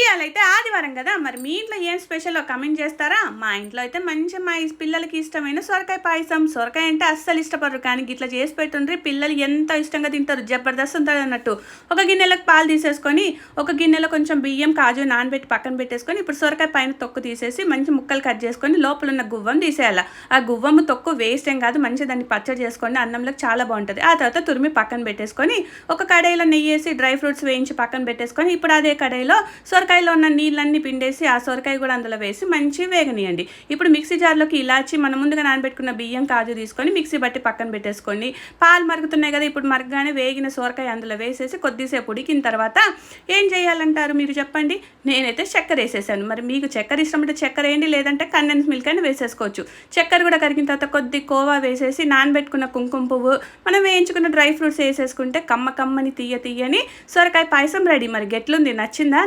ఇయాలైతే ఆదివారం కదా, మరి మీ ఇంట్లో ఏం స్పెషల్లో కమెంట్ చేస్తారా? మా ఇంట్లో అయితే మా పిల్లలకి ఇష్టమైన సొరకాయ పాయసం. సొరకాయ అంటే అస్సలు ఇష్టపడరు, కానీ ఇట్లా చేసి పెట్టుండ్రి పిల్లలు ఎంత ఇష్టంగా తింటారు, జబర్దస్త్ ఉంటుంది అన్నట్టు. ఒక గిన్నెలకు పాలు తీసేసుకొని, ఒక గిన్నెలో కొంచెం బియ్యం కాజు నానబెట్టి పక్కన పెట్టేసుకొని, ఇప్పుడు సొరకాయ పైన తొక్కు తీసేసి మంచి ముక్కలు కట్ చేసుకొని లోపల ఉన్న గువ్వం తీసేయాలి. ఆ గువ్వము తొక్కు వేస్ట్ ఏం కాదు, మంచి దాన్ని పచ్చడి చేసుకోండి, అన్నంలోకి చాలా బాగుంటుంది. ఆ తర్వాత తురిమి పక్కన పెట్టేసుకొని, ఒక కడాయిలో నెయ్యి వేసి డ్రై ఫ్రూట్స్ వేయించి పక్కన పెట్టేసుకొని, ఇప్పుడు అదే కడాయిలో సొరకాయలో ఉన్న నీళ్ళన్నీ పిండేసి ఆ సొరకాయ కూడా అందులో వేసి మంచి వేగనియండి. ఇప్పుడు మిక్సీ జార్లోకి ఇలాచి మనం ముందుగా నానబెట్టుకున్న బియ్యం కాజు తీసుకొని మిక్సీ బట్టి పక్కన పెట్టేసుకోండి. పాలు మరుగుతున్నాయి కదా, ఇప్పుడు మరగగానే వేగిన సొరకాయ అందులో వేసేసి కొద్దిసేపు ఉడికిన తర్వాత ఏం చేయాలంటారు మీరు చెప్పండి? నేనైతే చక్కెర వేసేసాను. మరి మీకు చక్కెర ఇష్టం అంటే చక్కెర వేయండి, లేదంటే కండెన్స్ మిల్క్ అని వేసేసుకోవచ్చు. చక్కెర కూడా కరిగిన తర్వాత కొద్ది కోవా వేసేసి నానబెట్టుకున్న కుంకుమ పువ్వు మనం వేయించుకున్న డ్రై ఫ్రూట్స్ వేసేసుకుంటే కమ్మని తీయని సొరకాయ పాయసం రెడీ. మరి గెట్లుంది? నచ్చిందా?